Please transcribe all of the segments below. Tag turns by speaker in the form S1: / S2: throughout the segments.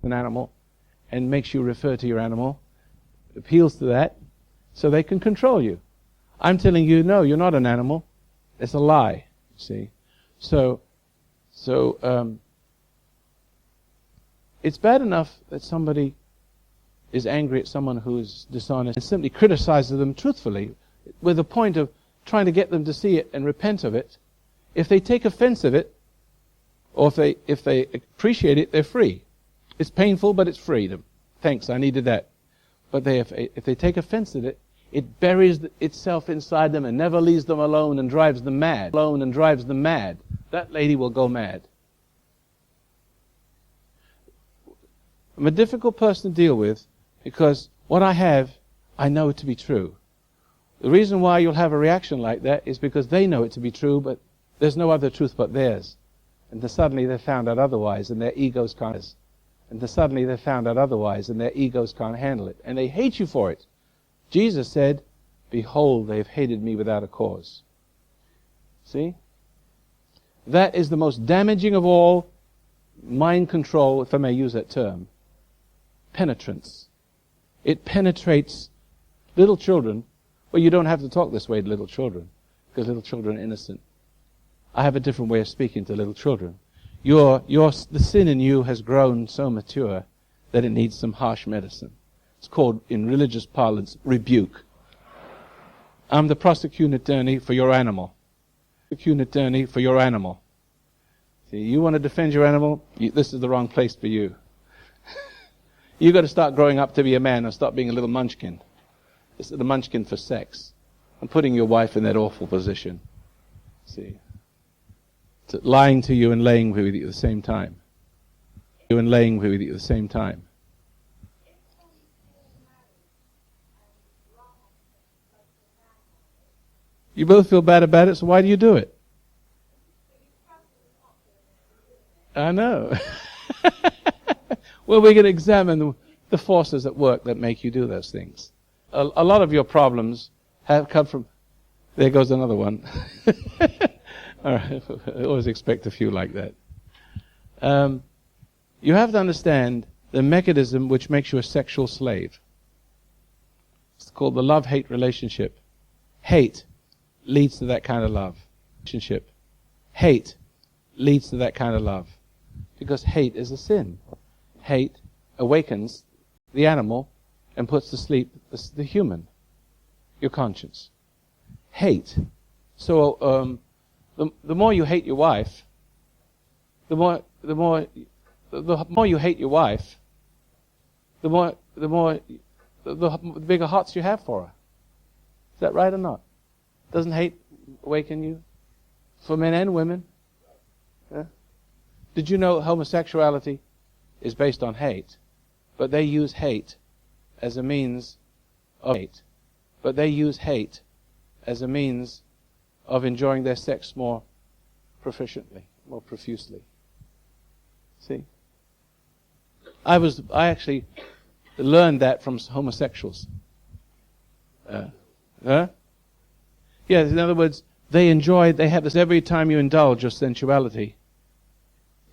S1: an animal and makes you refer to your animal, appeals to that, so they can control you. I'm telling you, no, you're not an animal. It's a lie, see. So it's bad enough that somebody is angry at someone who is dishonest and simply criticizes them truthfully with the point of trying to get them to see it and repent of it. If they take offense of it, or if they appreciate it, they're free. It's painful, but it's freedom. Thanks, I needed that. But if they take offense at it, it buries itself inside them and never leaves them alone and drives them mad. That lady will go mad. I'm a difficult person to deal with because what I have, I know to be true. The reason why you'll have a reaction like that is because they know it to be true, but there's no other truth but theirs. And then suddenly they've found out otherwise, and their egos can't. And then suddenly they've found out otherwise, and their egos can't handle it. And they hate you for it. Jesus said, "Behold, they have hated me without a cause." See? That is the most damaging of all mind control, if I may use that term. Penetrance. It penetrates little children. Well, you don't have to talk this way to little children, because little children are innocent. I have a different way of speaking to little children. The sin in you has grown so mature that it needs some harsh medicine. It's called, in religious parlance, rebuke. I'm the prosecuting attorney for your animal. See, you want to defend your animal? This is the wrong place for you. You've got to start growing up to be a man and stop being a little munchkin. This is the munchkin for sex. And putting your wife in that awful position. See? It's lying to you and laying with you at the same time. You both feel bad about it, so why do you do it? I know. Well, we're going to examine the forces at work that make you do those things. A lot of your problems have come from... There goes another one. All right, I always expect a few like that. You have to understand the mechanism which makes you a sexual slave. It's called the love-hate relationship. Hate leads to that kind of love. Hate leads to that kind of love. Because hate is a sin. Hate awakens the animal and puts to sleep the human, your conscience. Hate. So the more you hate your wife, the bigger hearts you have for her. Is that right or not? Doesn't hate awaken you? For men and women? Yeah? Did you know homosexuality is based on hate? But they use hate as a means of hate. Of enjoying their sex more proficiently, more profusely. See? I actually learned that from homosexuals. Yeah, in other words, they have this every time you indulge your sensuality.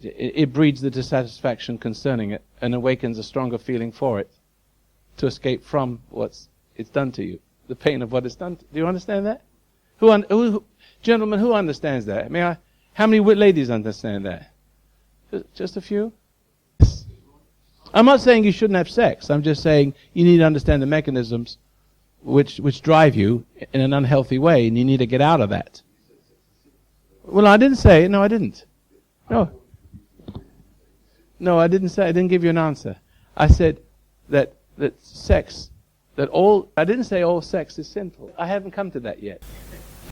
S1: It breeds the dissatisfaction concerning it and awakens a stronger feeling for it to escape from it's done to you, the pain of what it's done. Do you understand that? Gentlemen, who understands that? How many ladies understand that? Just a few? I'm not saying you shouldn't have sex. I'm just saying you need to understand the mechanisms which drive you in an unhealthy way, and you need to get out of that. Well, I didn't say it. No, I didn't. No, I didn't say. I didn't give you an answer. I said that sex, I didn't say all sex is sinful. I haven't come to that yet.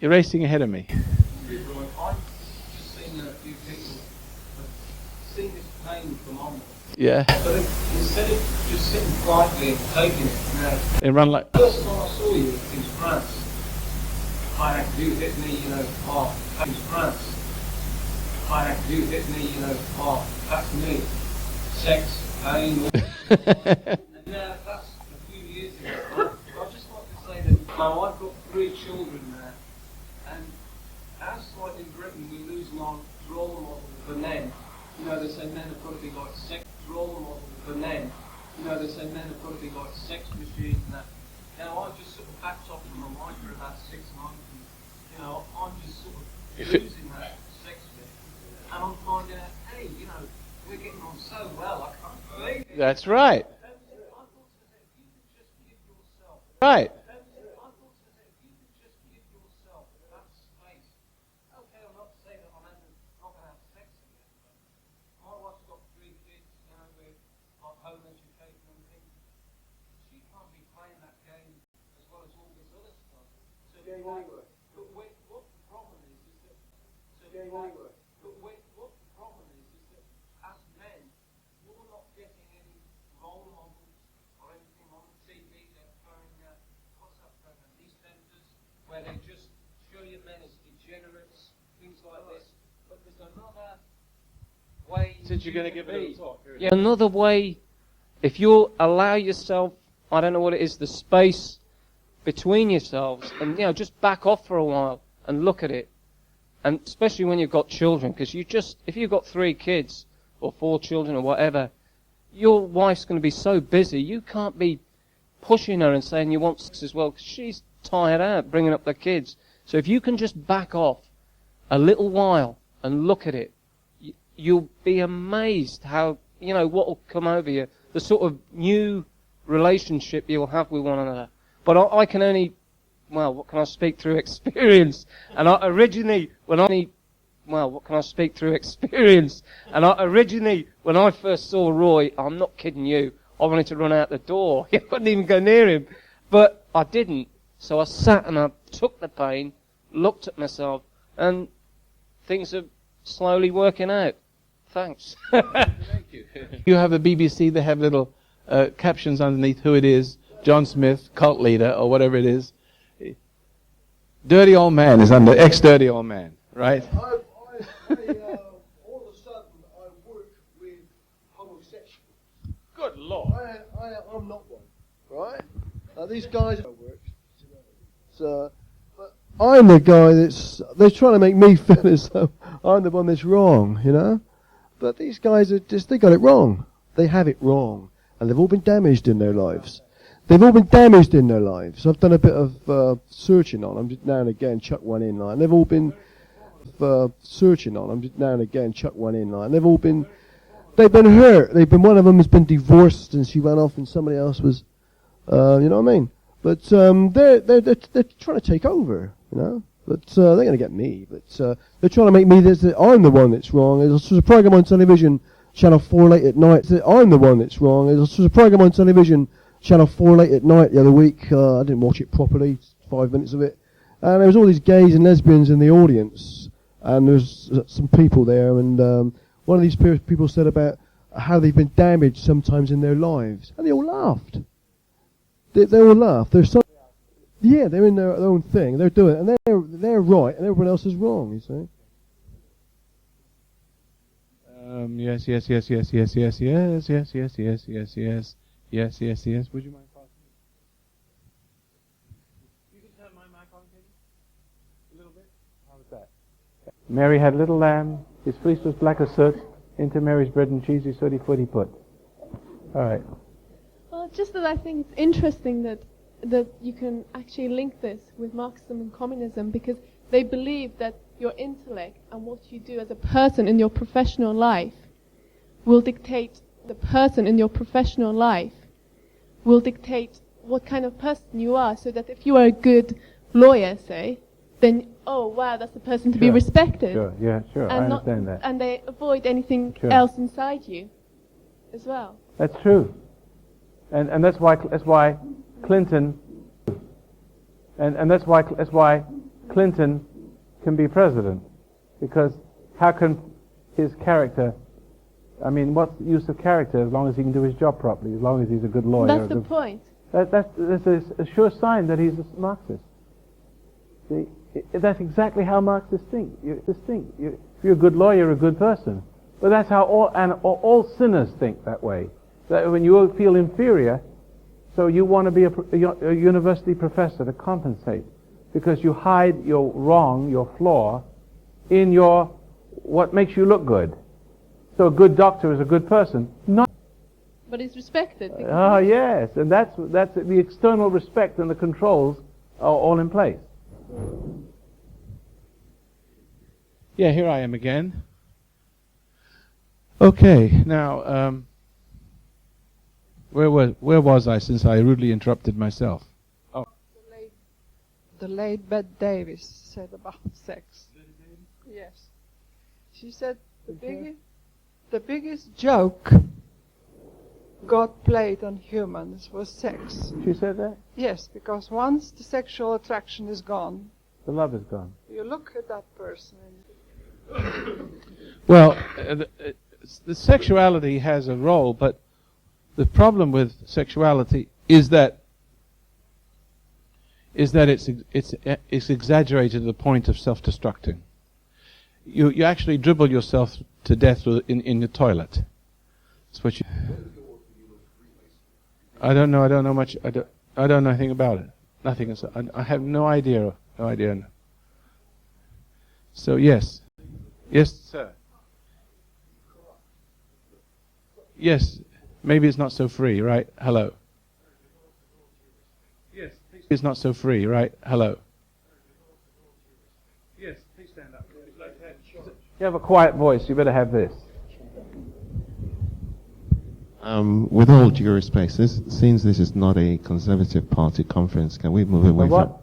S1: You're racing ahead of me.
S2: I've just seen a few people have seen this pain from onward.
S1: Yeah.
S2: But instead of just sitting quietly and taking it,
S1: They run like...
S2: The first time I saw you in France, you hit me, in France. You hit me, that's me. Sex, pain. And that's a few years ago. I'd just like to say that now I've got 3 children now, and outside in Britain we're losing our role model for men. They say men have got to be like sex role models. for men. You know, they say men have got to be like sex machines and that. Now, I just sort of backed off from my wife for about 6 months, and, you know, I'm just sort of losing that sex bit. And I'm finding out, hey, you know, we're getting on so well, I can't believe it.
S1: That's right.
S2: I thought to myself, if you could just give yourself,
S1: Right.
S2: I thought to myself, if you could just give yourself that space. Okay, I'm not saying that I'm not going to have sex again, but my wife's got 3 kids, you know, with like home education and things. She can't be playing that game as well as all this other stuff. So but wait, what the problem is that what the problem is that as men, you're not getting any role models or anything on the TV. They're throwing what's that program? EastEnders, where they just show you men as degenerates, things like this. But there's another way.
S1: Since you're going to give it a talk.
S3: Yeah, another way, if you allow yourself, I don't know what it is, the space between yourselves, and, you know, just back off for a while and look at it. And especially when you've got children, because if you've got 3 kids or 4 children or whatever, your wife's going to be so busy, you can't be pushing her and saying you want sex as well, because she's tired out bringing up the kids. So if you can just back off a little while and look at it, you'll be amazed how, you know, what will come over you, the sort of new relationship you'll have with one another. But I can only, well, what can I speak through experience? And what can I speak through experience? And when I first saw Roy, I'm not kidding you, I wanted to run out the door. I couldn't even go near him. But I didn't. So I sat and I took the pain, looked at myself, and things are slowly working out. Thanks.
S1: Thank you. You have a BBC, they have little captions underneath who it is. John Smith, cult leader, or whatever it is. Dirty old man is under, ex-dirty old man, right?
S4: All of a sudden, I work with homosexuals.
S1: Good Lord.
S4: I'm not one, right? These guys work. But I'm the guy they're trying to make me feel as though I'm the one that's wrong, you know? But these guys they got it wrong. They have it wrong. And they've all been damaged in their lives. I've done a bit of searching on them just now and again, chuck one in line. They've all been searching on them just now and again, chuck one in line. They've been hurt. One of them has been divorced and she went off and somebody else was, you know what I mean? But they're trying to take over, you know. But they're going to get me. But they're trying to make me that I'm the one that's wrong. There's a program on television, Channel 4 late at night. I'm the one that's wrong. There's a program on television, Channel 4 late at night the other week. I didn't watch it properly, 5 minutes of it. And there was all these gays and lesbians in the audience. And there's some people there. And one of these people said about how they've been damaged sometimes in their lives. And they all laughed. They all laughed. Yeah, they're in their own thing. They're doing it. And they're right and everyone else is wrong, you see.
S1: Yes. Would you mind passing? You can turn my mic on, can you? A little bit? How was that? Mary had a little lamb. His fleece was black as soot. Into Mary's bread and cheese his footy he put. All right.
S5: Well, just that I think it's interesting that you can actually link this with Marxism and communism, because they believe that your intellect and what you do as a person in your professional life will dictate what kind of person you are, so that if you are a good lawyer, say, then, oh wow, that's the person to be respected.
S1: Sure, yeah, sure, I understand that.
S5: And they avoid anything else inside you as well.
S1: That's true. And that's why Clinton Clinton can be president, because how can his character, I mean, what's the use of character as long as he can do his job properly, as long as he's a good lawyer?
S5: That's the point.
S1: That's a sure sign that he's a Marxist. See, that's exactly how Marxists think. If you're a good lawyer, you're a good person. But that's how all sinners think that way. That when you feel inferior, so you want to be a university professor to compensate, because you hide your wrong, your flaw, in what makes you look good. So a good doctor is a good person.
S5: But it's respected. because
S1: Ah, yes, and that's the external respect and the controls are all in place. Yeah, here I am again. Okay, now where was I since I rudely interrupted myself?
S6: The late Bette Davis said about sex. Yes. She said the biggest joke God played on humans was sex.
S1: She said that?
S6: Yes, because once the sexual attraction is gone,
S1: The love is gone.
S6: you look at that person and
S1: Well, the sexuality has a role, but the problem with sexuality is that it's exaggerated to the point of self-destructing. You actually dribble yourself to death in the toilet. That's what you. I don't know. I don't know much. I don't know anything about it. Nothing. I have no idea. No idea. So yes. Yes, sir. Yes, maybe it's not so free, right? Hello. Yes, please. It's not so free, right? Hello. Yes, please stand up. You have a quiet voice, you better have this.
S7: With all due respect, since this is not a Conservative Party conference, can we move away from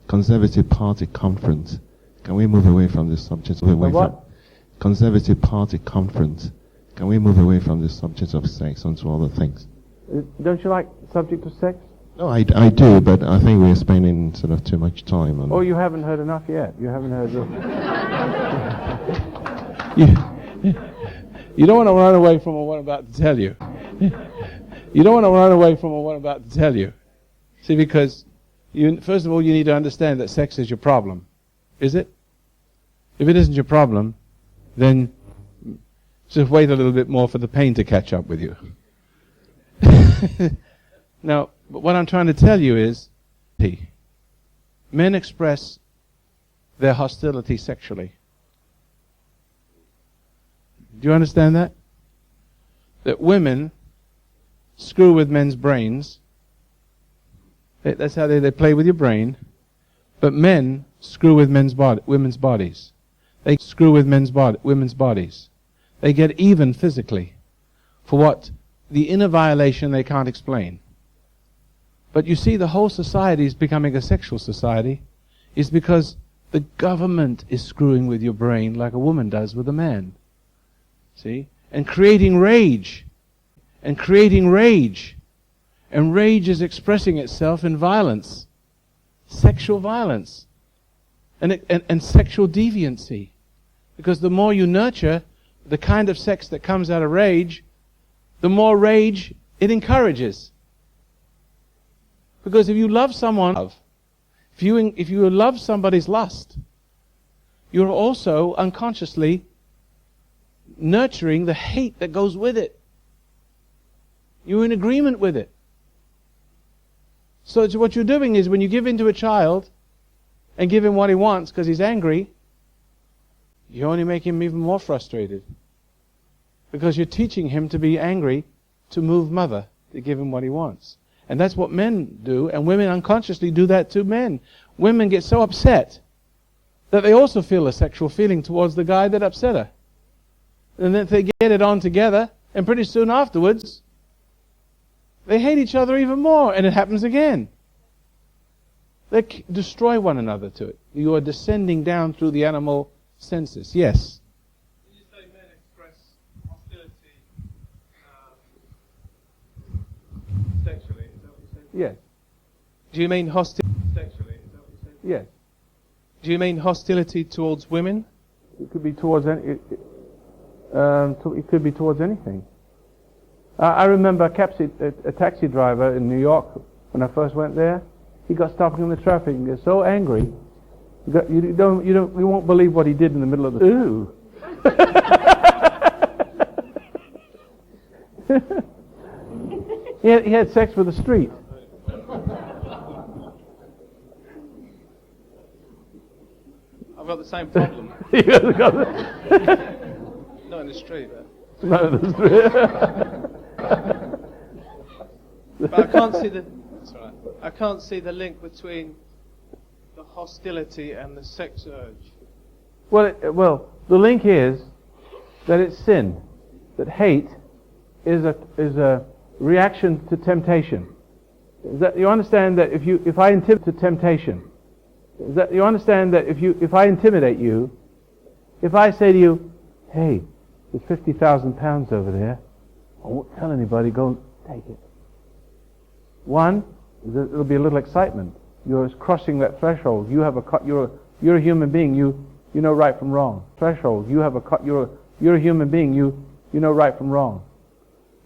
S7: Conservative Party conference? Can we move away from this subject? Conservative Party conference. Can we move away from the subject of sex onto other things?
S1: Don't you like the subject of sex?
S7: No, I do, but I think we're spending sort of too much time on.
S1: Oh, you haven't heard enough yet. You haven't heard. You don't want to run away from what I'm about to tell you. You don't want to run away from what I'm about to tell you. See, because first of all, you need to understand that sex is your problem. Is it? If it isn't your problem, then just wait a little bit more for the pain to catch up with you. Now, but what I'm trying to tell you is, men express their hostility sexually. Do you understand that? That women screw with men's brains. That's how they play with your brain. But men screw with women's bodies. They screw with women's bodies. They get even physically for what the inner violation they can't explain. But you see, the whole society is becoming a sexual society is because the government is screwing with your brain like a woman does with a man. See? And creating rage. And creating rage. And rage is expressing itself in violence. Sexual violence. And sexual deviancy. Because the more you nurture the kind of sex that comes out of rage, the more rage it encourages. Because if you love someone, if you love somebody's lust, you're also unconsciously nurturing the hate that goes with it. You're in agreement with it. So what you're doing is when you give in to a child and give him what he wants because he's angry, you only make him even more frustrated. Because you're teaching him to be angry to move mother, to give him what he wants. And that's what men do, and women unconsciously do that to men. Women get so upset that they also feel a sexual feeling towards the guy that upset her. And then they get it on together, and pretty soon afterwards, they hate each other even more, and it happens again. They destroy one another to it. You are descending down through the animal senses. Yes?
S2: Did you say men express hostility sexually? Is that what you said?
S1: Yes.
S3: Do you mean hostility?
S2: Sexually, is that what you said?
S1: Yes.
S3: Do you mean hostility towards women?
S1: It could be towards it could be towards anything. I remember a taxi driver in New York when I first went there. He got stopped in the traffic and got so angry. You won't believe what he did in the middle of the. Ooh. He had sex with the street.
S3: I've got the same problem. Not in the street, but...
S1: No, the street.
S8: But I can't see the. That's all right. I can't see the link between the hostility and the sex urge.
S1: Well, the link is that it's sin. That hate is a reaction to temptation. You understand that if I intimidate to temptation, you understand that if I intimidate you, if I say to you, hey, there's 50,000 pounds over there, I won't tell anybody, go and take it. One, there'll be a little excitement. You're crossing that threshold. You're a human being. You know right from wrong. Threshold. You're a human being. You know right from wrong.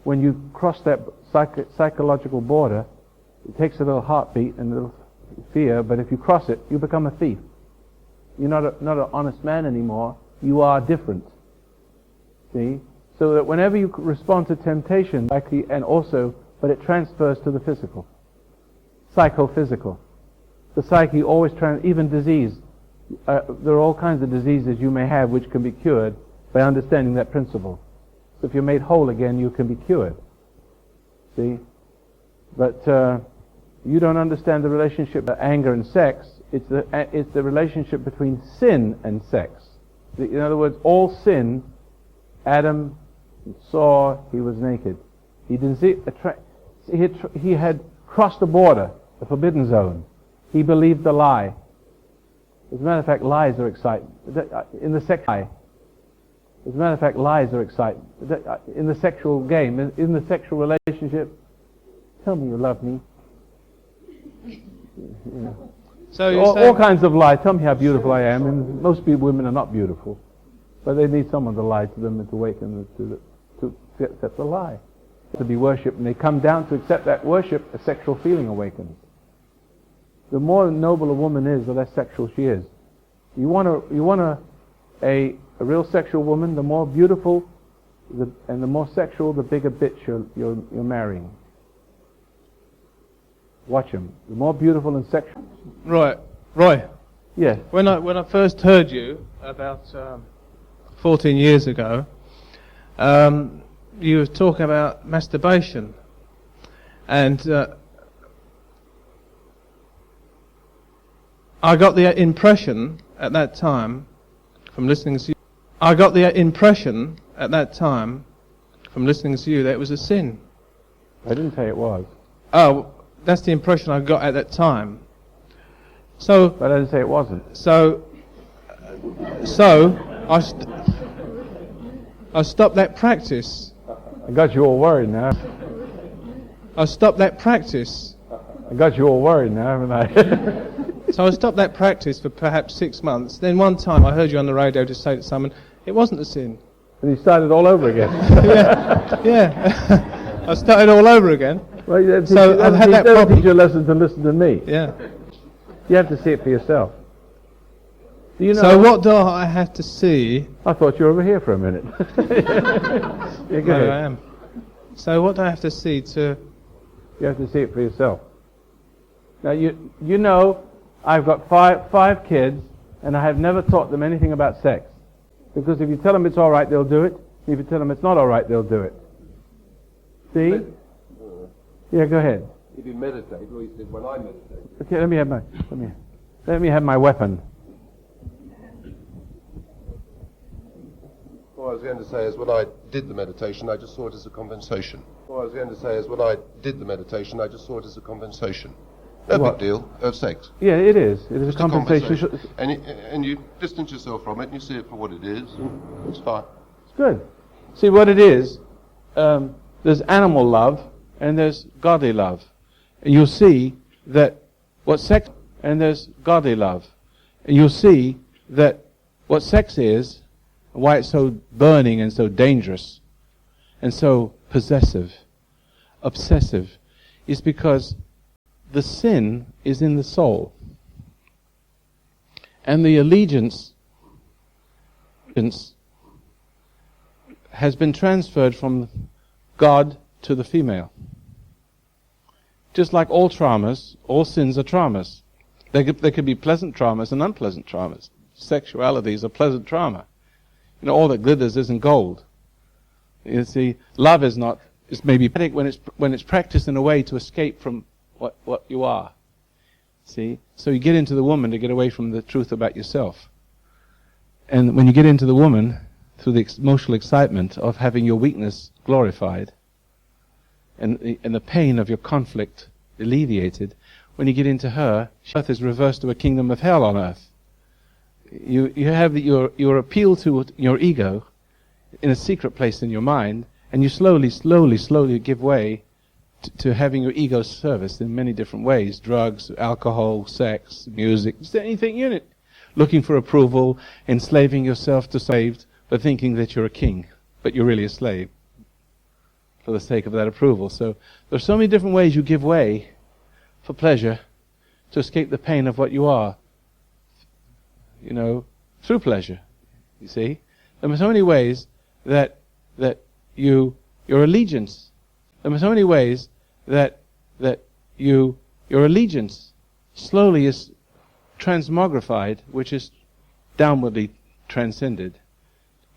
S1: When you cross that psychological border, it takes a little heartbeat and a little fear, but if you cross it, you become a thief. You're not an honest man anymore. You are different. See? So that whenever you respond to temptation, but it transfers to the physical. Psychophysical. The psyche always even disease. There are all kinds of diseases you may have which can be cured by understanding that principle. So if you're made whole again, you can be cured. See? But you don't understand the relationship of anger and sex. It's the relationship between sin and sex. In other words, all sin, Adam saw he was naked. He didn't see he had crossed the border, the forbidden zone. He believed the lie. As a matter of fact, lies are exciting. In the sexual game, in the sexual relationship, tell me you love me.
S8: So
S1: all kinds of lies. Tell me how beautiful I am. And most women are not beautiful, but they need someone to lie to them and to awaken them to accept the lie, to be worshipped. And they come down to accept that worship. A sexual feeling awakens. The more noble a woman is, the less sexual she is. You want a real sexual woman. The more beautiful and the more sexual, the bigger bitch you're marrying. Watch them. The more beautiful and sexual.
S8: Right, Roy.
S1: Yes.
S8: When I first heard you about 14 years ago, you were talking about masturbation, and I got the impression at that time from listening to you. That it was a sin.
S1: I didn't say it was.
S8: Oh, that's the impression I got at that time. So,
S1: but I didn't say it wasn't.
S8: So I stopped that practice.
S1: I got you all worried now.
S8: I stopped that practice.
S1: I got you all worried now, haven't I?
S8: So I stopped that practice for perhaps 6 months. Then one time I heard you on the radio just say to someone, it wasn't a sin.
S1: And you started all over again.
S8: Yeah. I started all over again.
S1: Well,
S8: so I've had that problem.
S1: Teach you a lesson to listen to me.
S8: Yeah.
S1: You have to see it for yourself. Do you know?
S8: So what do I have to see?
S1: I thought you were over here for a minute. Yeah, go ahead.
S8: I am. So what do I have to see to?
S1: You have to see it for yourself. Now you know I've got five kids, and I have never taught them anything about sex, because if you tell them it's all right, they'll do it. If you tell them it's not all right, they'll do it. See? Yeah, go ahead.
S9: If you meditate, or he said, when I meditate.
S1: Okay, let me have my weapon.
S9: What I was going to say is, when I did the meditation, I just saw it as a compensation. No big deal of sex.
S1: Yeah, it is. It is a compensation.
S9: And you distance yourself from it, and you see it for what it is. It's fine.
S1: It's good. See what it is. There's animal love, and there's godly love. And you'll see that what sex, and there's godly love. And you'll see that what sex is, and why it's so burning and so dangerous, and so possessive, obsessive, is because the sin is in the soul. And the allegiance has been transferred from God to the female. Just like all traumas, all sins are traumas. There could be pleasant traumas and unpleasant traumas. Sexuality is a pleasant trauma. You know, all that glitters isn't gold. You see, love is not It's maybe when it's practiced in a way to escape from what you are. See? So you get into the woman to get away from the truth about yourself. And when you get into the woman, through the emotional excitement of having your weakness glorified, and the pain of your conflict alleviated, when you get into her, earth is reversed to a kingdom of hell on earth. You have your appeal to your ego in a secret place in your mind, and you slowly give way to having your ego serviced in many different ways: drugs, alcohol, sex, music, just anything in it. Looking for approval, enslaving yourself to saved, but thinking that you're a king, but you're really a slave for the sake of that approval. So there's so many different ways you give way for pleasure to escape the pain of what you are, through pleasure. You see? There are so many ways that your allegiance, there are so many ways that your allegiance slowly is transmogrified, which is downwardly transcended.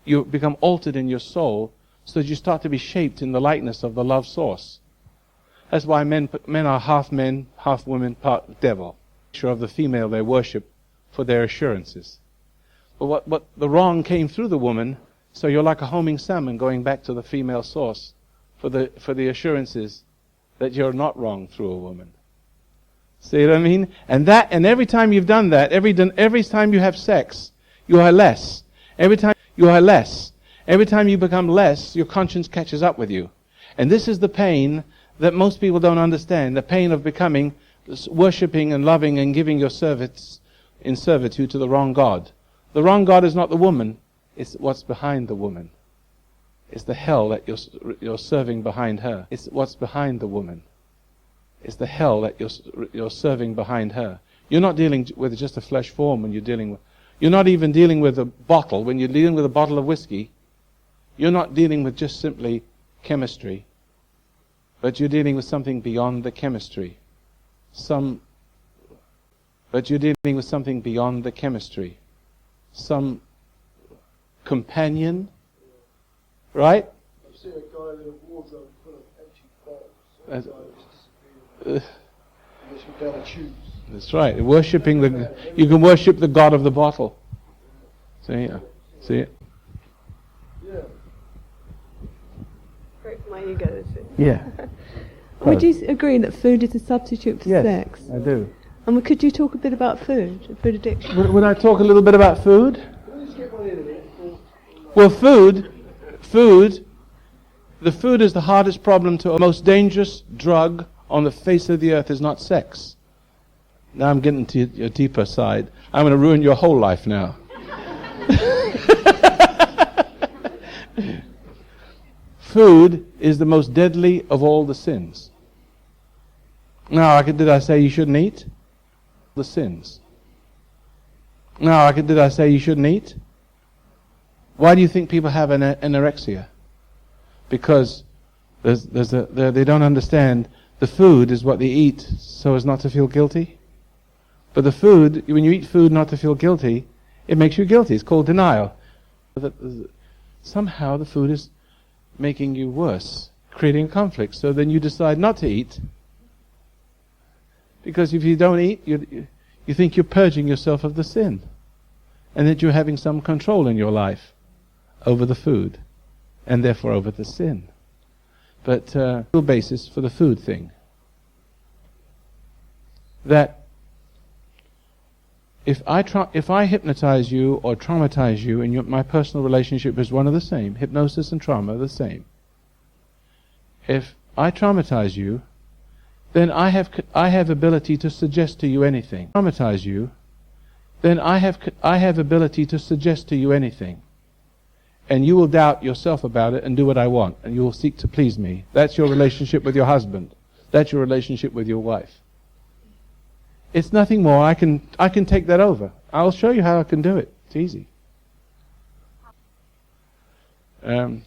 S1: You become altered in your soul so that you start to be shaped in the likeness of the love source. That's why men are half men, half women, part devil. Of the female they worship for their assurances. But what the wrong came through the woman, so you're like a homing salmon going back to the female source for the assurances that you're not wrong through a woman. See what I mean? And every time you've done that, every time you have sex, you are less. Every time you are less. Every time you become less, your conscience catches up with you. And this is the pain that most people don't understand, the pain of becoming, worshipping and loving and giving your service in servitude to the wrong God. The wrong God is not the woman, it's what's behind the woman. It's the hell that you're serving behind her. It's what's behind the woman. It's the hell that you're serving behind her. You're not dealing with just a flesh form when you're dealing with... You're not even dealing with a bottle. When you're dealing with a bottle of whiskey, you're not dealing with just simply chemistry, but you're dealing with something beyond the chemistry. But you're dealing with something beyond the chemistry. Some companion, right?
S4: I've seen a guy with a wardrobe full of empty bottles. Down the tubes.
S1: That's right. You can worship the God of the bottle. See it?
S5: Great for my ego, is it?
S1: Yeah.
S5: Would you agree that food is a substitute for sex?
S1: I do.
S5: And could you talk a bit about food addiction?
S1: Would I talk a little bit about food? Well, the food is the hardest problem to... The most dangerous drug on the face of the earth is not sex. Now I'm getting to your deeper side. I'm going to ruin your whole life now. Food is the most deadly of all the sins. Now, did I say you shouldn't eat? The sins. Now, did I say you shouldn't eat? Why do you think people have anorexia? Because they don't understand the food is what they eat so as not to feel guilty. But the food, when you eat food not to feel guilty, it makes you guilty. It's called denial. Somehow the food is making you worse, creating conflict. So then you decide not to eat. Because if you don't eat, you think you're purging yourself of the sin. And that you're having some control in your life over the food. And therefore over the sin. But real basis for the food thing. That if I hypnotize you or traumatize you, and my personal relationship is one of the same, hypnosis and trauma are the same. If I traumatize you, then I have ability to suggest to you anything. Traumatize you, then I have ability to suggest to you anything. And you will doubt yourself about it and do what I want, and you will seek to please me. That's your relationship with your husband. That's your relationship with your wife. It's nothing more. I can take that over. I'll show you how I can do it. It's easy. Can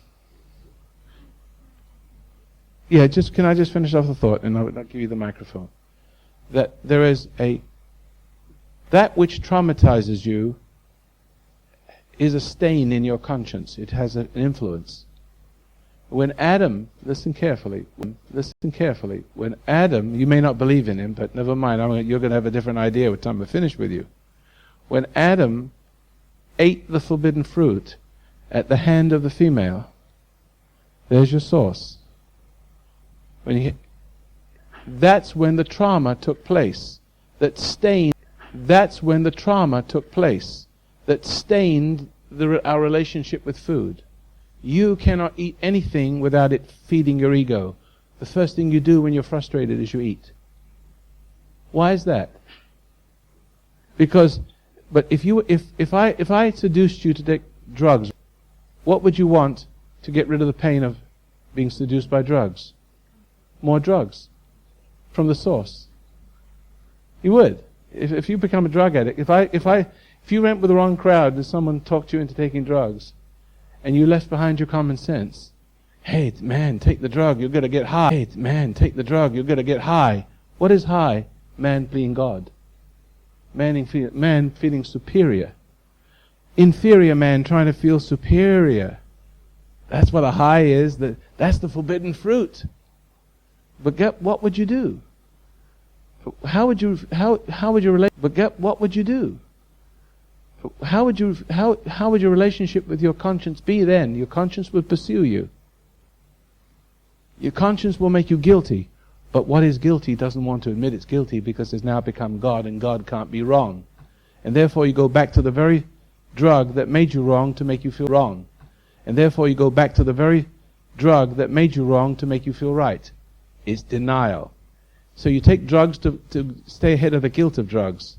S1: I just finish off the thought, and I'll give you the microphone. That there is that which traumatizes you is a stain in your conscience. It has an influence. When Adam, listen carefully, when Adam, you may not believe in him, but never mind, you're going to have a different idea by the time I finish with you. When Adam ate the forbidden fruit at the hand of the female, there's your source. That's when the trauma took place that stained our relationship with food. You cannot eat anything without it feeding your ego. The first thing you do when you're frustrated is you eat. Why is that? Because, but if I seduced you to take drugs, what would you want to get rid of the pain of being seduced by drugs? More drugs from the source. You would. If you become a drug addict, if you went with the wrong crowd and someone talked you into taking drugs, and you left behind your common sense, hey man, take the drug, you're gonna get high. Hey man, take the drug, you're gonna get high. What is high? Man being God. Man feeling superior. Inferior man trying to feel superior. That's what a high is. That's the forbidden fruit. But what would you do? How would you relate? But what would you do? How would your relationship with your conscience be then? Your conscience would pursue you. Your conscience will make you guilty. But what is guilty doesn't want to admit it's guilty because it's now become God, and God can't be wrong. And therefore you go back to the very drug that made you wrong to make you feel wrong. And therefore you go back to the very drug that made you wrong to make you feel right. It's denial. So you take drugs to stay ahead of the guilt of drugs.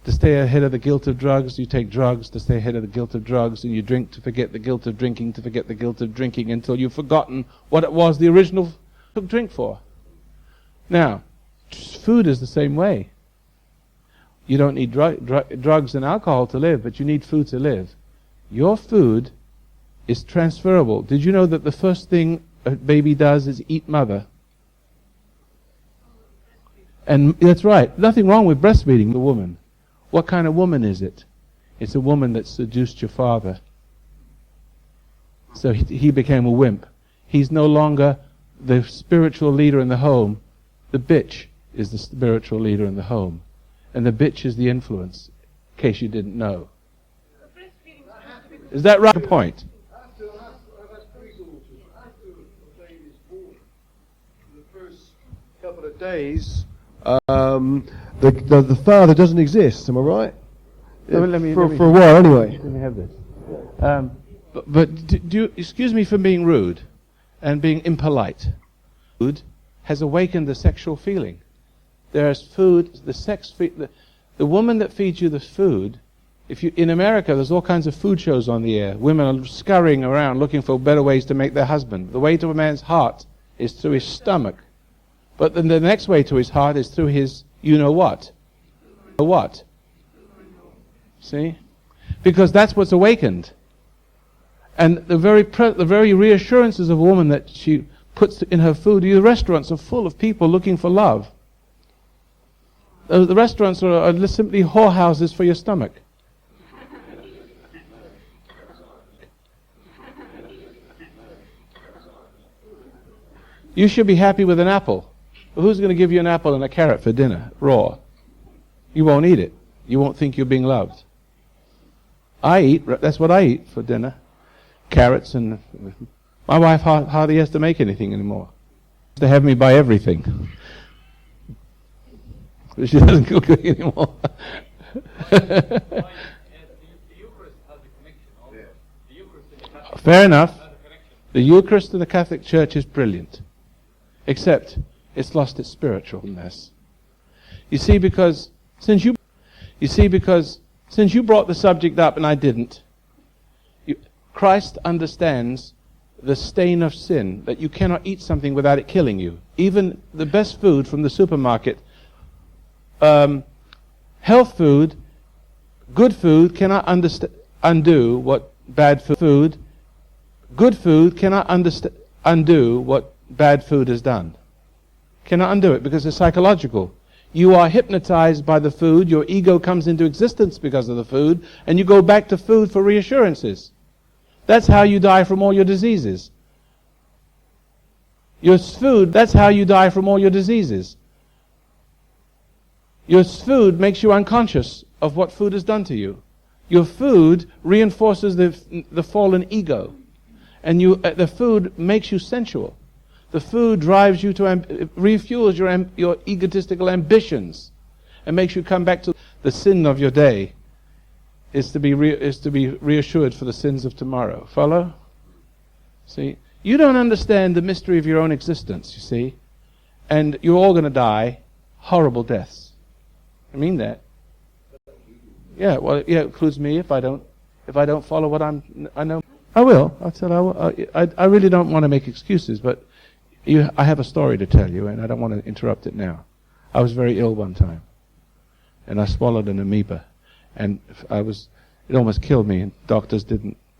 S1: To stay ahead of the guilt of drugs, you take drugs to stay ahead of the guilt of drugs, and you drink to forget the guilt of drinking, to forget the guilt of drinking, until you've forgotten what it was the original took drink for. Now, food is the same way. You don't need drugs and alcohol to live, but you need food to live. Your food is transferable. Did you know that the first thing a baby does is eat mother? And that's right. Nothing wrong with breastfeeding the woman. What kind of woman is it? It's a woman that seduced your father. So he became a wimp. He's no longer the spiritual leader in the home. The bitch is the spiritual leader in the home. And the bitch is the influence, in case you didn't know. Is that right? Point.
S10: After three daughters, after the baby is born, the first couple of days, the father doesn't exist. Am I right?
S1: For
S10: a while, anyway.
S1: Let me have this. But do you, excuse me for being rude and being impolite. Food has awakened the sexual feeling. There's food, the woman that feeds you the food. In America, there's all kinds of food shows on the air. Women are scurrying around looking for better ways to make their husband. The way to a man's heart is through his stomach. But then the next way to his heart is through his you-know-what. What? See? Because that's what's awakened. And the very reassurances of a woman that she puts in her food, the restaurants are full of people looking for love. The restaurants are simply whorehouses for your stomach. You should be happy with an apple. But who's going to give you an apple and a carrot for dinner, raw? You won't eat it. You won't think you're being loved. That's what I eat for dinner. Carrots, and my wife hardly has to make anything anymore. They have me buy everything. She doesn't cook anymore. Fair enough. The Eucharist in the Catholic Church is brilliant. Except it's lost its spiritualness. You see, because since you brought the subject up and I didn't, Christ understands the stain of sin, that you cannot eat something without it killing you. Even the best food from the supermarket, health food, good food cannot undo what bad food. Good food cannot undo what bad food has done. Cannot undo it because it's psychological. You are hypnotized by the food, your ego comes into existence because of the food, and you go back to food for reassurances. That's how you die from all your diseases. Your food, that's how you die from all your diseases. Your food makes you unconscious of what food has done to you. Your food reinforces the fallen ego. And the food makes you sensual. The food drives you to, refuels your egotistical ambitions and makes you come back to the sin of your day is to be reassured for the sins of tomorrow. Follow? See? You don't understand the mystery of your own existence, you see. And you're all going to die horrible deaths. I mean that. Yeah, well, yeah, it includes me if I don't follow what I know. I will. I really don't want to make excuses, but I have a story to tell you, and I don't want to interrupt it now. I was very ill one time, and I swallowed an amoeba, and it almost killed me. And doctors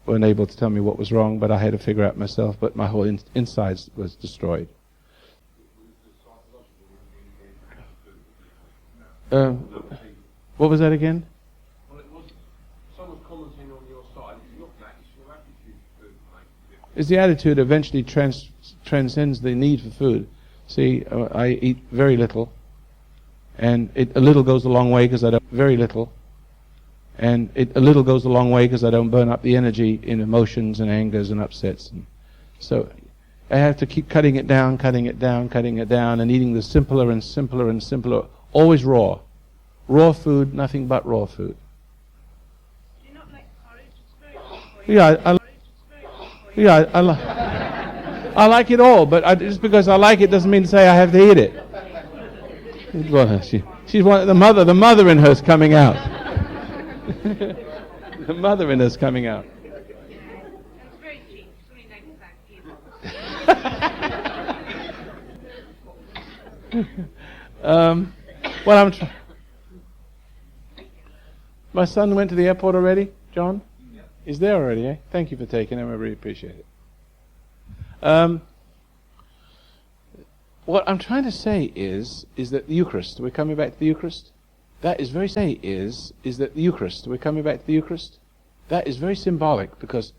S1: weren't able to tell me what was wrong, but I had to figure out myself. But my whole insides was destroyed. What was that again?
S10: Well, it was someone's commenting on your side. It's not that, it's your attitude to food, mate.
S1: Is the attitude eventually transcends the need for food. See, I eat very little, and a little goes a long way because I don't very little, and a little goes a long way because I don't burn up the energy in emotions and angers and upsets. And so I have to keep cutting it down, and eating the simpler and simpler and simpler, always raw. Raw food, nothing but raw food.
S11: Do you not like porridge? It's very
S1: I like it all, but just because I like it doesn't mean to say I have to eat it. Well, she's the mother in her's coming out. The mother in her's coming out.
S11: It's very cheap. It's only 95p.
S1: Well, my son went to the airport already, John? Yeah. He's there already, eh? Thank you for taking him. I really appreciate it. What I'm trying to say is that the Eucharist, we're coming back to the Eucharist. That is very that the Eucharist, we're coming back to the Eucharist. That is very symbolic because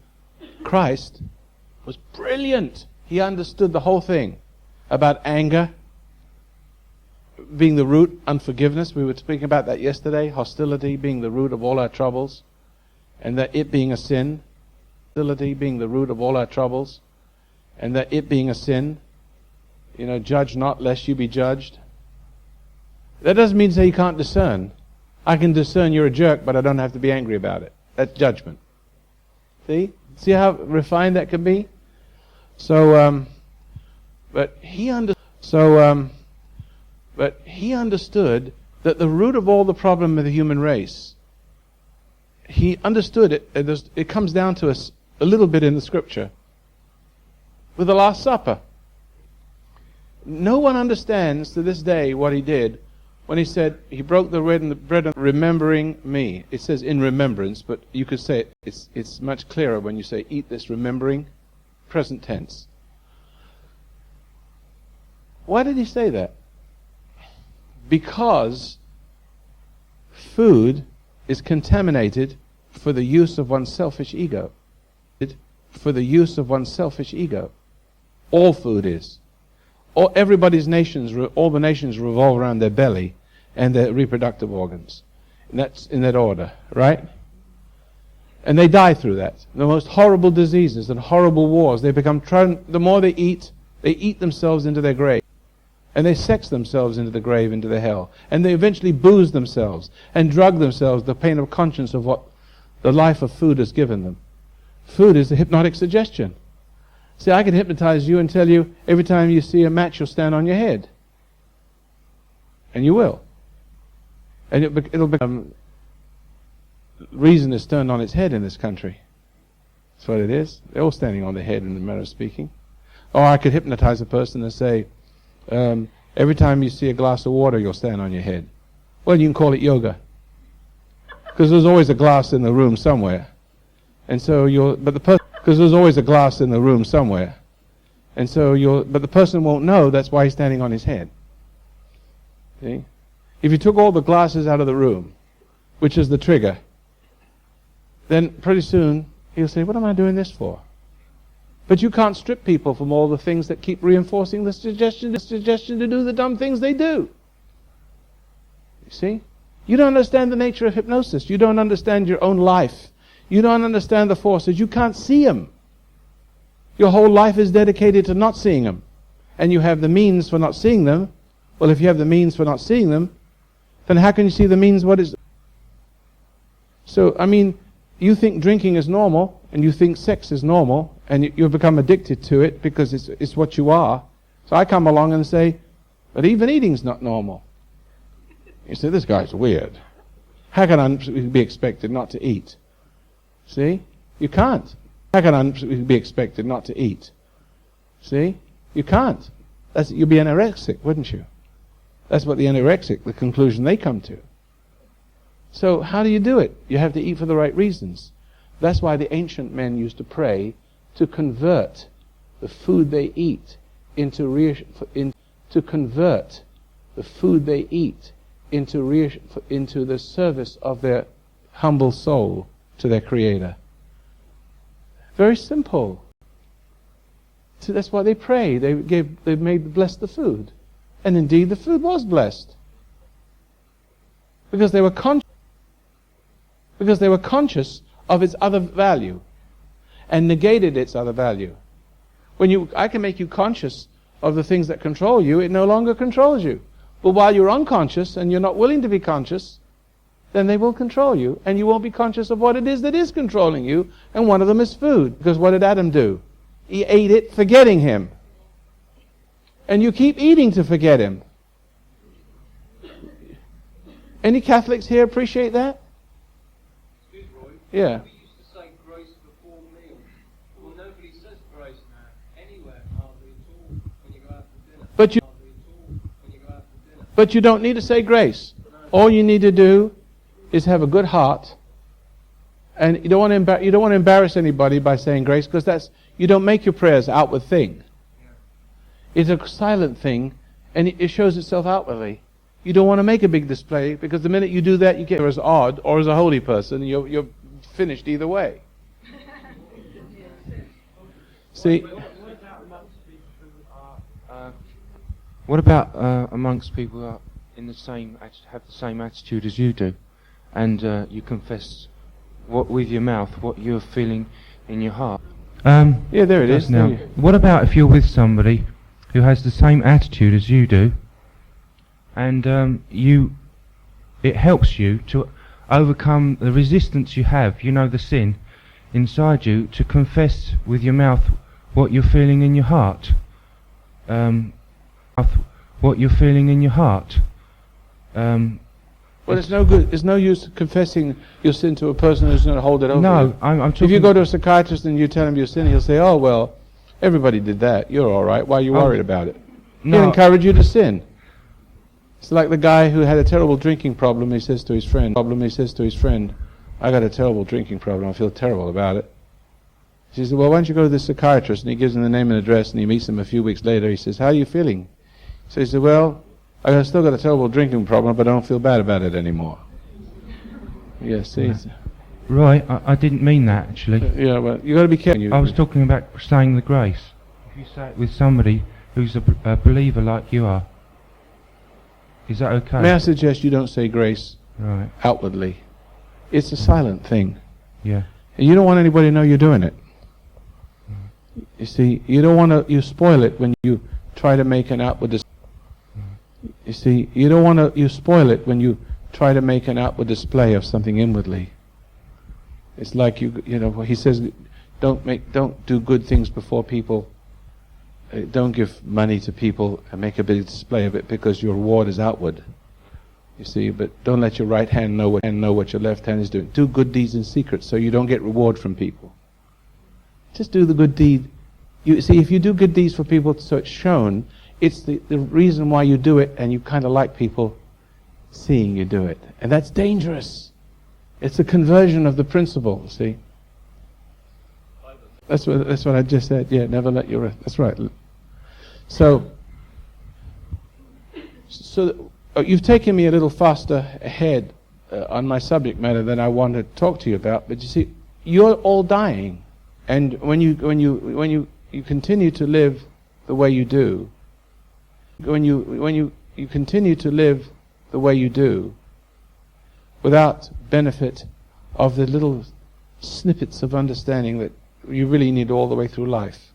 S1: Christ was brilliant. He understood the whole thing about anger being the root, unforgiveness. We were speaking about that yesterday. Hostility being the root of all our troubles, and that it being a sin. Hostility being the root of all our troubles, and that it being a sin. Judge not lest you be judged. That doesn't mean to say you can't discern. I can discern you're a jerk, but I don't have to be angry about it. That's judgment. See how refined that can be? So, but he understood that the root of all the problem of the human race, he understood it. It comes down to us a little bit in the scripture with the Last Supper. No one understands to this day what he did when he said he broke the bread and remembering me. It says in remembrance, but you could say it's much clearer when you say eat this remembering, present tense. Why did he say that? Because food is contaminated for the use of one's selfish ego. For the use of one's selfish ego. All food is. All the nations revolve around their belly and their reproductive organs. And that's in that order, right? And they die through that. The most horrible diseases and horrible wars, the more they eat themselves into their grave. And they sex themselves into the grave, into the hell. And they eventually booze themselves and drug themselves the pain of conscience of what the life of food has given them. Food is a hypnotic suggestion. See, I can hypnotize you and tell you every time you see a match, you'll stand on your head. And you will. And it'll become... reason is turned on its head in this country. That's what it is. They're all standing on their head in the matter of speaking. Or I could hypnotize a person and say, every time you see a glass of water, you'll stand on your head. Well, you can call it yoga. Because there's always a glass in the room somewhere. And so because there's always a glass in the room somewhere. And so but the person won't know that's why he's standing on his head. See? If you took all the glasses out of the room, which is the trigger, then pretty soon he'll say, what am I doing this for? But you can't strip people from all the things that keep reinforcing the suggestion to do the dumb things they do. You see? You don't understand the nature of hypnosis. You don't understand your own life. You don't understand the forces. You can't see them. Your whole life is dedicated to not seeing them. And you have the means for not seeing them. Well, if you have the means for not seeing them, then how can you see the means what is... So, I mean, you think drinking is normal, and you think sex is normal, and you become addicted to it because it's what you are. So I come along and say, but even eating's not normal. You say, this guy's weird. How can I be expected not to eat? See? You can't. How can I be expected not to eat? See? You can't. You'd be anorexic, wouldn't you? That's what the anorexic, the conclusion they come to. So how do you do it? You have to eat for the right reasons. That's why the ancient men used to pray to convert the food they eat into the service of their humble soul to their Creator. Very simple. So that's why they pray. They blessed the food, and indeed the food was blessed because they were conscious of its other value and negated its other value. I can make you conscious of the things that control you, it no longer controls you. But while you're unconscious and you're not willing to be conscious, then they will control you, and you won't be conscious of what it is that is controlling you, and one of them is food. Because what did Adam do? He ate it forgetting him. And you keep eating to forget him. Any Catholics here appreciate that? Yeah.
S2: We used to say grace before meals. Well, nobody says grace now. Anywhere, hardly at all, when you go out for dinner.
S1: But you don't need to say grace. No. All you need to do is have a good heart. And you don't want to embarrass anybody by saying grace, because you don't make your prayers an outward thing. Yeah. It's a silent thing, and it shows itself outwardly. You don't want to make a big display, because the minute you do that, you get as odd or as a holy person, and you're finished either way. See?
S12: What about amongst people who are have the same attitude as you do, and you confess with your mouth what you're feeling in your heart?
S1: Yeah, there it is.
S12: Now, what about if you're with somebody who has the same attitude as you do, and it helps you to overcome the resistance you have, the sin inside you, to confess with your mouth what you're feeling in your heart? What you're feeling in your heart.
S1: Well, it's no good. It's no use confessing your sin to a person who's going to hold it over you.
S12: No, I'm talking...
S1: If you go to a psychiatrist and you tell him your sin, he'll say, oh, well, everybody did that. You're all right. Why are you worried about it?
S12: No.
S1: He'll encourage you to sin. It's like the guy who had a terrible drinking problem. He says to his friend, I got a terrible drinking problem. I feel terrible about it. He says, well, why don't you go to the psychiatrist? And he gives him the name and address, and he meets him a few weeks later. He says, how are you feeling? So he said, well, I still got a terrible drinking problem, but I don't feel bad about it anymore. Yes, see?
S12: Right, I didn't mean that, actually.
S1: Yeah, well, you got to be careful.
S12: I was talking about saying the grace. If you say it with somebody who's a believer like you are, is that okay?
S1: May I suggest you don't say grace outwardly? It's a silent thing.
S12: Yeah.
S1: And you don't want anybody to know you're doing it. You see, you don't want to. You spoil it when you try to make an outward display. You see, you don't want to. You spoil it when you try to make an outward display of something inwardly. It's like he says, don't do good things before people. Don't give money to people and make a big display of it, because your reward is outward. You see, but don't let your right hand know what your left hand is doing. Do good deeds in secret so you don't get reward from people. Just do the good deed. You see, if you do good deeds for people so it's shown, it's the reason why you do it, and you kind of like people seeing you do it. And that's dangerous. It's a conversion of the principle, see? That's what I just said. Yeah, never let your... That's right. So you've taken me a little faster ahead on my subject matter than I wanted to talk to you about. But you see, you're all dying, and when you continue to live the way you do, when you continue to live the way you do, without benefit of the little snippets of understanding that you really need all the way through life.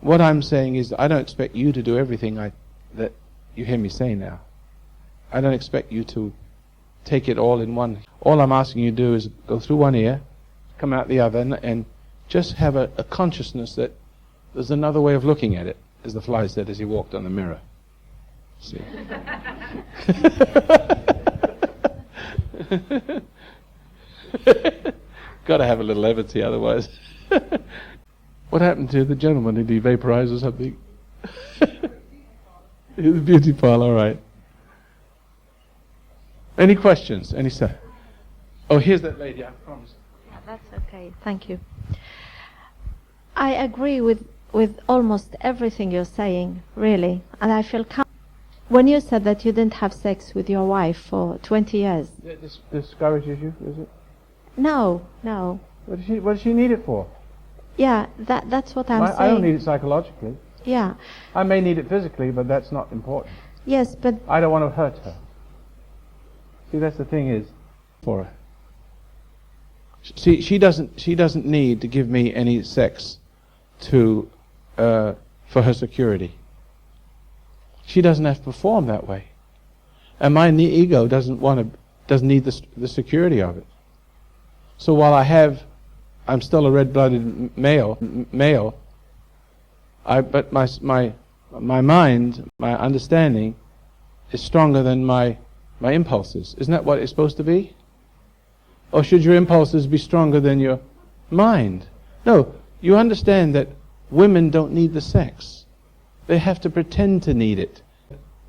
S1: What I'm saying is, I don't expect you to do everything that you hear me say now. I don't expect you to take it all in one. All I'm asking you to do is go through one ear, come out the other, and just have a consciousness that there's another way of looking at it, as the fly said as he walked on the mirror. See? Got to have a little levity, otherwise. What happened to the gentleman? Did he vaporize or something? The beauty parlor, all right. Any questions? Any sir? Oh, here's that lady, I promise.
S13: Yeah, that's okay. Thank you. I agree with almost everything you're saying, really. And I feel when you said that you didn't have sex with your wife for 20 years.
S1: This discourages you, is it?
S13: No.
S1: What does she need it for?
S13: Yeah, that's what I'm saying.
S1: I don't need it psychologically.
S13: Yeah.
S1: I may need it physically, but that's not important.
S13: Yes, but
S1: I don't want to hurt her. See, that's the thing is, for her. See, she doesn't need to give me any sex for her security. She doesn't have to perform that way, and my ego doesn't need the security of it. So while I'm still a red-blooded male. But my mind, my understanding, is stronger than my impulses. Isn't that what it's supposed to be? Or should your impulses be stronger than your mind? No, you understand that women don't need the sex. They have to pretend to need it.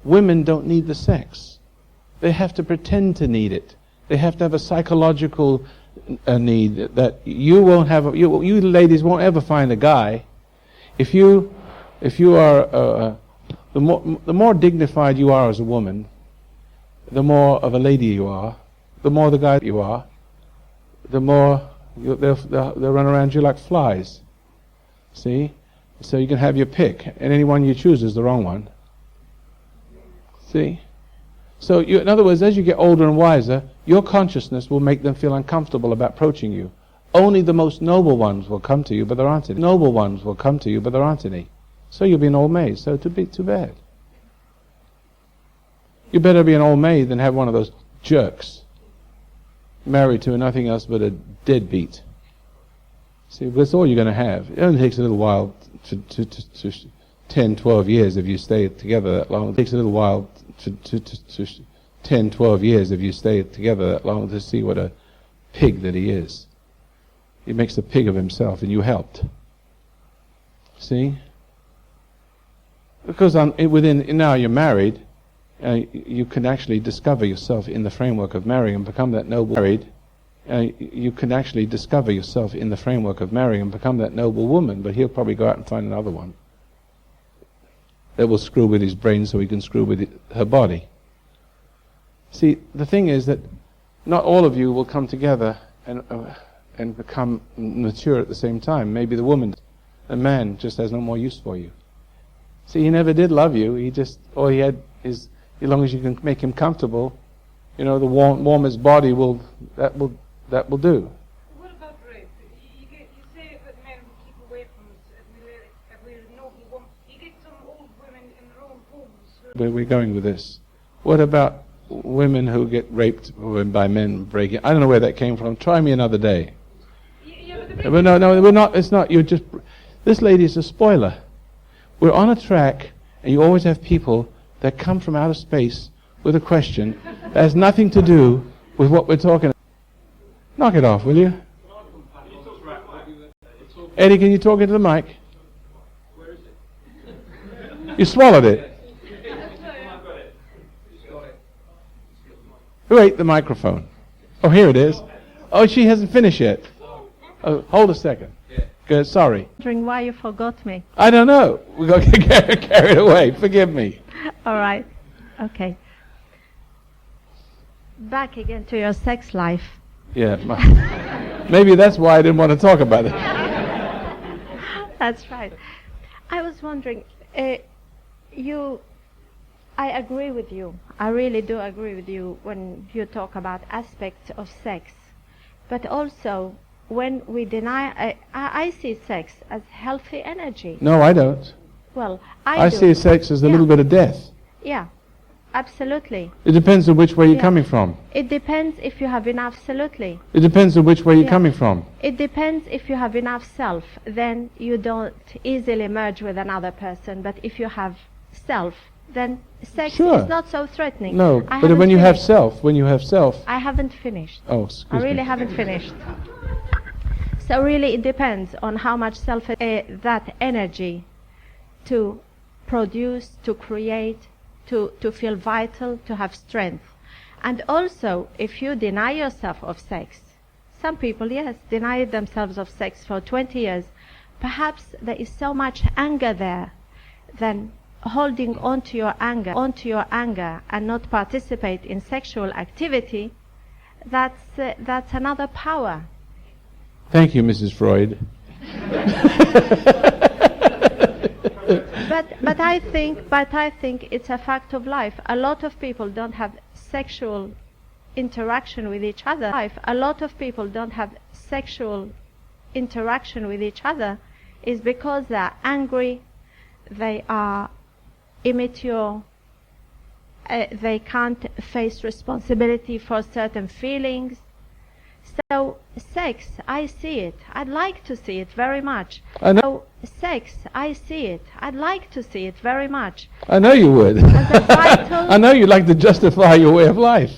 S1: Women don't need the sex. They have to pretend to need it. They have to have a psychological need that you won't have. You ladies won't ever find a guy. If you are the more dignified you are as a woman, the more of a lady you are, the more the guy you are, the more they'll run around you like flies. See? So you can have your pick, and any one you choose is the wrong one. See? So in other words, as you get older and wiser, your consciousness will make them feel uncomfortable about approaching you. Only the most noble ones will come to you, but there aren't any. Noble ones will come to you, but there aren't any. So you'll be an old maid, so it'd be too bad. You better be an old maid than have one of those jerks married to nothing else but a deadbeat. See, that's all you're going to have. It only takes a little while to 10, 12 years if you stay together that long. It takes a little while to 10, 12 years if you stay together that long to see what a pig that he is. He makes a pig of himself, and you helped. See? Because now you're married, you can actually discover yourself in the framework of marrying and become that noble married. You can actually discover yourself in the framework of marrying and become that noble woman, but he'll probably go out and find another one that will screw with his brain so he can screw with her body. See, the thing is that not all of you will come together and become mature at the same time. Maybe the man just has no more use for you. See, he never did love you. All he had is, as long as you can make him comfortable, the warmest body that will do.
S11: What about rape? You say that men will keep away from it, and we're noble women. You get some old women in their own homes.
S1: Where are we going with this? What about women who get raped by men breaking? I don't know where that came from. Try me another day. But no, we're not. It's not. You're just. This lady is a spoiler. We're on a track, and you always have people that come from outer space with a question that has nothing to do with what we're talking about. Knock it off, will you? Eddie, can you talk into the mic? You swallowed it. Who ate the microphone? Oh, here it is. Oh, she hasn't finished yet. Oh, hold a second. Good, sorry.
S13: Wondering why you forgot me.
S1: I don't know. We got carried away. Forgive me.
S13: All right. Okay. Back again to your sex life.
S1: Yeah. Maybe that's why I didn't want to talk about it.
S13: That's right. I was wondering, I agree with you. I really do agree with you when you talk about aspects of sex. But also, when we deny, I see sex as healthy energy.
S1: No, I don't.
S13: Well,
S1: I
S13: do.
S1: see sex as a little bit of death.
S13: Yeah, absolutely.
S1: It depends on which way you're coming from.
S13: It depends if you have enough, absolutely.
S1: It depends on which way you're coming from.
S13: It depends if you have enough self, then you don't easily merge with another person. But if you have self, then sex is not so threatening.
S1: No, but when you have self,
S13: I haven't finished.
S1: Oh, excuse
S13: I really
S1: me.
S13: haven't finished. So really it depends on how much self, that energy to produce, to create, to feel vital, to have strength. And also, if you deny yourself of sex, some people, yes, deny themselves of sex for 20 years, perhaps there is so much anger there, then holding on to your anger and not participate in sexual activity, that's another power.
S1: Thank you, Mrs. Freud.
S13: But I think it's a fact of life. A lot of people don't have sexual interaction with each other. A lot of people don't have sexual interaction with each other is because they're angry, they are immature, they can't face responsibility for certain feelings. So sex, I see it. I'd like to see it very much.
S1: I know.
S13: So sex, I see it. I'd like to see it very much.
S1: I know you would. I know you'd like to justify your way of life.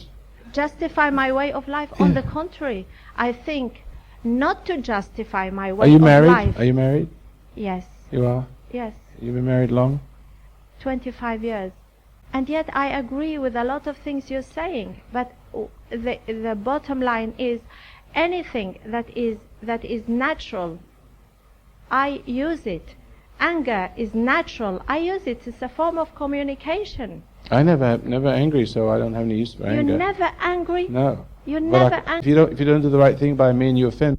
S13: Justify my way of life? On the contrary, I think not to justify my way
S1: Are you
S13: of
S1: married?
S13: life.
S1: Are you married?
S13: Yes.
S1: You are?
S13: Yes.
S1: You've been married long?
S13: 25 years. And yet I agree with a lot of things you're saying, but the bottom line is anything that is natural, I use it. Anger is natural, I use it. It's a form of communication.
S1: I never angry, so I don't have any use for anger.
S13: You're never angry?
S1: No.
S13: You're
S1: But
S13: never
S1: if
S13: angry?
S1: you don't do the right thing by me and you offend.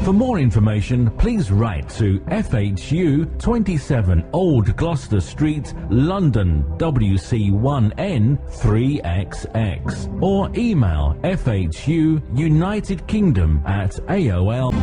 S14: For more information, please write to FHU 27 Old Gloucester Street, London, WC1N 3XX, or email FHU United Kingdom at AOL.